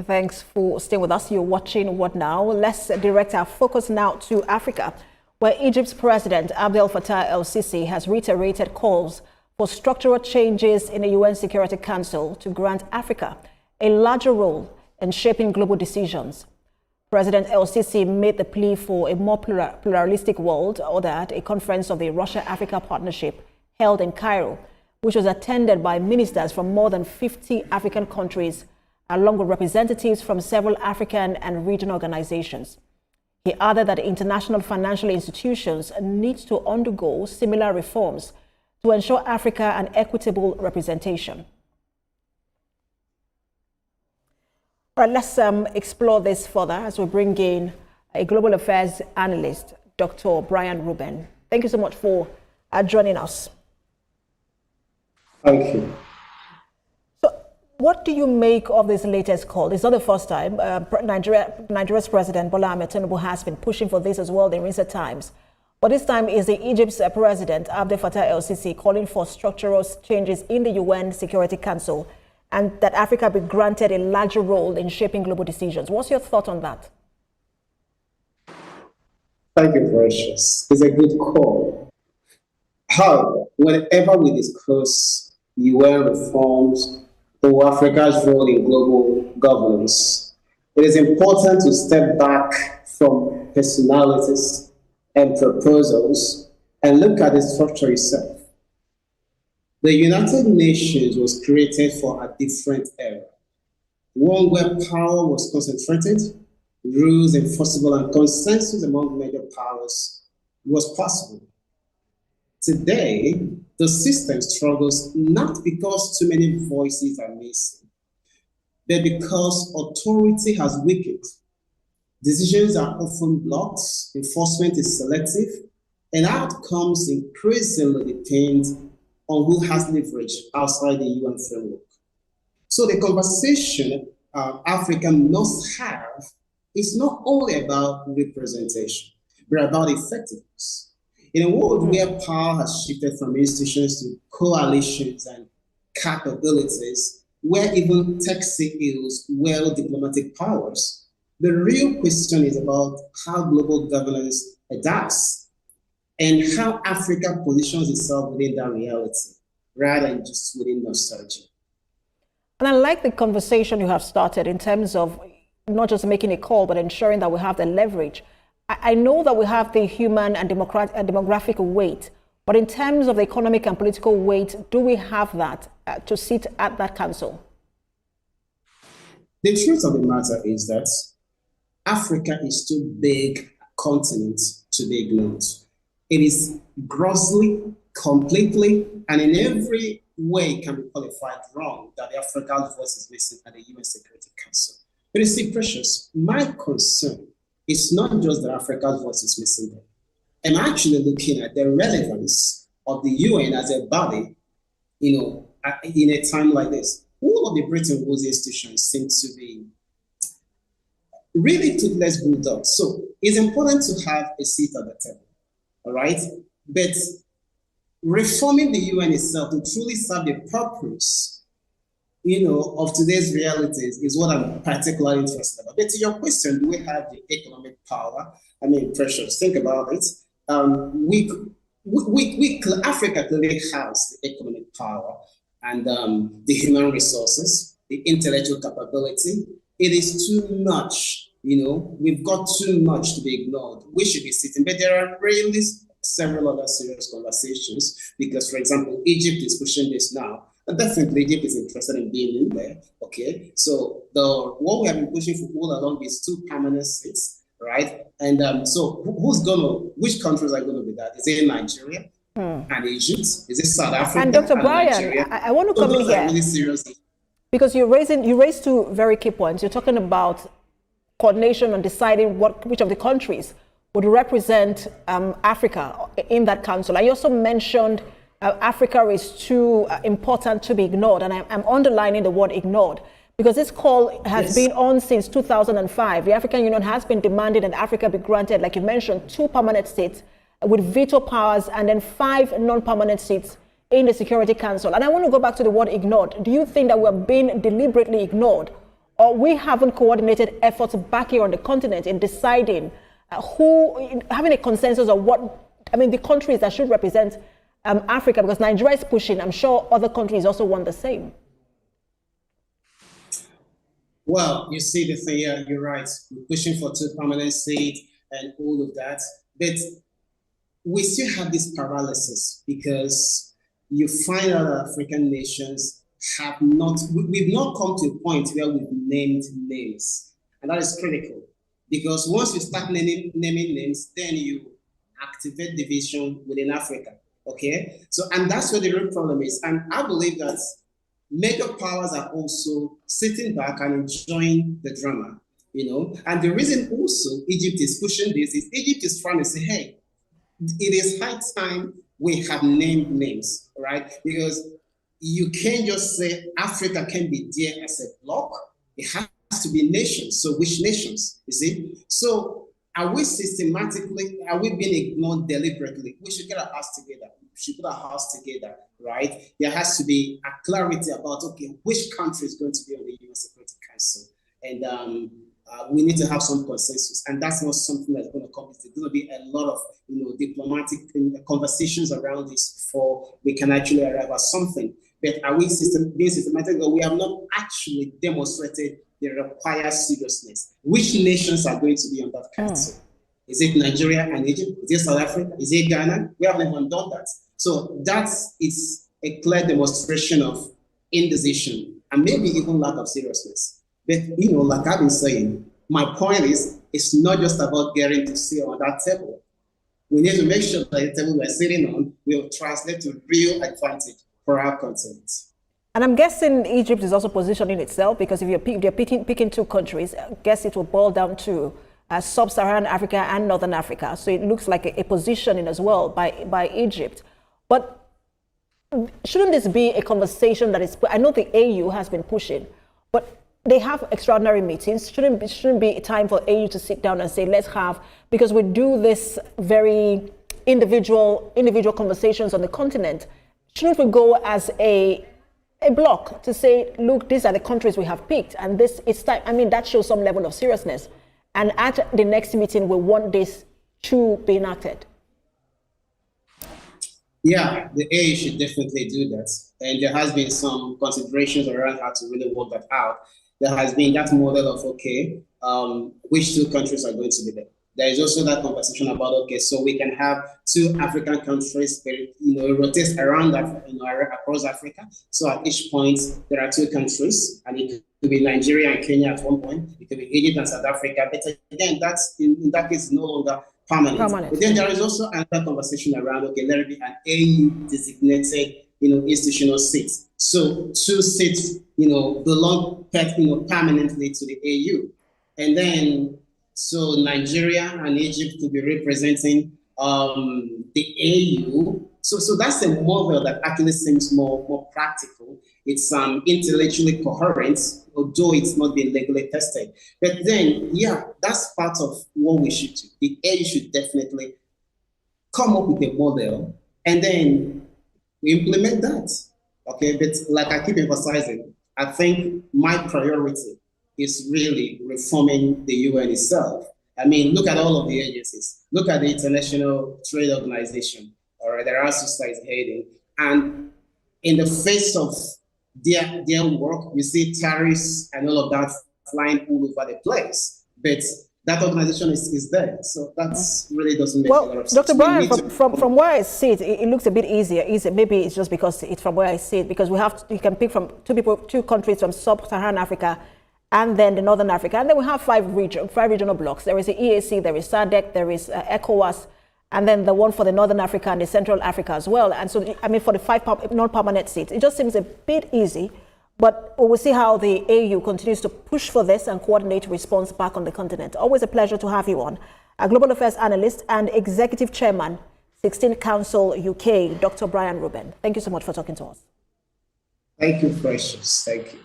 Thanks for staying with us. You're watching What Now? Let's direct our focus now to Africa, where Egypt's President Abdel Fattah El-Sissi has reiterated calls for structural changes in the UN Security Council to grant Africa a larger role in shaping global decisions. President El-Sissi made the plea for a more pluralistic world at a conference of the Russia-Africa Partnership held in Cairo, which was attended by ministers from more than 50 African countries, along with representatives from several African and regional organizations. He added that international financial institutions need to undergo similar reforms to ensure Africa an equitable representation. All right, let's explore this further as we bring in a global affairs analyst, Dr. Brian Rubin. Thank you so much for joining us. Thank you. What do you make of this latest call? It's not the first time. Nigeria's President Bola Ahmed Tinubu has been pushing for this as well in recent times. But this time is the Egypt's President Abdel Fattah El-Sissi calling for structural changes in the UN Security Council and that Africa be granted a larger role in shaping global decisions. What's your thought on that? Thank you, Precious. It's a good call. However, whenever we discuss UN reforms or Africa's role in global governance, it is important to step back from personalities and proposals and look at the structure itself. The United Nations was created for a different era, one where power was concentrated, rules enforceable, and consensus among major powers was possible. Today, the system struggles not because too many voices are missing, but because authority has weakened. Decisions are often blocked, enforcement is selective, and outcomes increasingly depend on who has leverage outside the UN framework. So the conversation Africa must have is not only about representation, but about effectiveness. In a world where power has shifted from institutions to coalitions and capabilities, where even tech CEOs wield diplomatic powers, the real question is about how global governance adapts and how Africa positions itself within that reality, rather than just within nostalgia. And I like the conversation you have started in terms of not just making a call, but ensuring that we have the leverage. I know that we have the human and demographic weight, but in terms of the economic and political weight, do we have that to sit at that council? The truth of the matter is that Africa is too big a continent to be ignored. It is grossly, completely, and in every way can be qualified wrong that the African voice is missing at the UN Security Council. But you see, Precious, my concern is not just that Africa's voice is missing there. I'm actually looking at the relevance of the UN as a body, in a time like this. All of the Bretton Woods institutions seem to be really toothless bulldogs. So it's important to have a seat at the table, all right? But reforming the UN itself to truly serve the purpose of today's realities is what I'm particularly interested about. But to your question, do we have the economic power? I mean, Precious, think about it. Africa clearly has the economic power and the human resources, the intellectual capability. It is too much, we've got too much to be ignored. We should be sitting, but there are really several other serious conversations because, for example, Egypt is pushing this now. And definitely Egypt is interested in being in there, okay? So what we have been pushing for all along is 2 permanent seats, right? And so which countries are going to be that? Is it Nigeria and Egypt? Is it South Africa? And Dr. Brian, I want to come in here. Really serious. Because you raised 2 very key points. You're talking about coordination on deciding which of the countries would represent Africa in that council. I also mentioned Africa is too important to be ignored, and I'm underlining the word ignored because this call has been on since 2005. The African Union has been demanding that Africa be granted, like you mentioned, 2 permanent seats with veto powers and then 5 non-permanent seats in the Security Council. And I want to go back to the word ignored. Do you think that we're being deliberately ignored, or we haven't coordinated efforts back here on the continent in deciding having a consensus of the countries that should represent Africa, because Nigeria is pushing. I'm sure other countries also want the same. Well, you see the thing, yeah, you're right. We're pushing for 2 permanent seats and all of that. But we still have this paralysis because you find out that African nations we've not come to a point where we've named names. And that is critical. Because once you start naming names, then you activate division within Africa. Okay? So, and that's where the real problem is. And I believe that major powers are also sitting back and enjoying the drama, And the reason also Egypt is pushing this is Egypt is trying to say, hey, it is high time we have named names, right? Because you can't just say Africa can be there as a bloc. It has to be nations. So which nations, you see? So are we being ignored deliberately? We should get our house together. We should put our house together, right? There has to be a clarity about, okay, which country is going to be on the UN Security Council? And we need to have some consensus. And that's not something that's going to come. There's going to be a lot of, diplomatic conversations around this before we can actually arrive at something. But are we being systematic? Or we have not actually demonstrated the required seriousness. Which nations are going to be on that council? Is it Nigeria and Egypt? Is it South Africa? Is it Ghana? We haven't even done that. So that is a clear demonstration of indecision and maybe even lack of seriousness. But, like I've been saying, my point is, it's not just about getting to sit on that table. We need to make sure that the table we're sitting on will translate to real advantage for our continent. And I'm guessing Egypt is also positioning itself, because if you're picking 2 countries, I guess it will boil down to sub-Saharan Africa and Northern Africa. So it looks like a positioning as well by Egypt. But shouldn't this be a conversation that is, I know the AU has been pushing, but they have extraordinary meetings. Shouldn't be a time for AU to sit down and say, let's have, because we do this very individual conversations on the continent. Shouldn't we go as a block to say, look, these are the countries we have picked, and this is time. That shows some level of seriousness. And at the next meeting, we want this to be enacted. Yeah, the AU should definitely do that. And there has been some considerations around how to really work that out. There has been that model of, okay, which 2 countries are going to be there? There is also that conversation about, okay, so we can have 2 African countries, it rotates around across Africa. So at each point, there are 2 countries, and it could be Nigeria and Kenya at one point. It could be Egypt and South Africa. But again, that's in that case no longer permanent. But then there is also another conversation around, okay, let it be an AU designated, institutional seats. So 2 seats, belong, permanently to the AU. And then, so Nigeria and Egypt could be representing the AU. So that's a model that actually seems more practical. It's intellectually coherent, although it's not been legally tested. But then, yeah, that's part of what we should do. The AU should definitely come up with a model, and then we implement that. Okay, but like I keep emphasizing, I think my priority is really reforming the UN itself. Look at all of the agencies. Look at the International Trade Organization, or the RAS is heading. And in the face of their work, we see tariffs and all of that flying all over the place. But that organization is there. So that really doesn't make a lot of sense. Dr. Brian, from where I see it looks a bit easier. Maybe it's just because it's from where I see it, because you can pick from 2 countries from sub-Saharan Africa, and then the Northern Africa. And then we have 5 regional blocks. There is the EAC, there is SADC, there is ECOWAS, and then the one for the Northern Africa and the Central Africa as well. And so, for the 5 non-permanent seats, it just seems a bit easy. But we'll see how the AU continues to push for this and coordinate response back on the continent. Always a pleasure to have you on. A Global Affairs Analyst and Executive Chairman, 16th Council UK, Dr. Brian Ruben. Thank you so much for talking to us. Thank you, Precious. Thank you.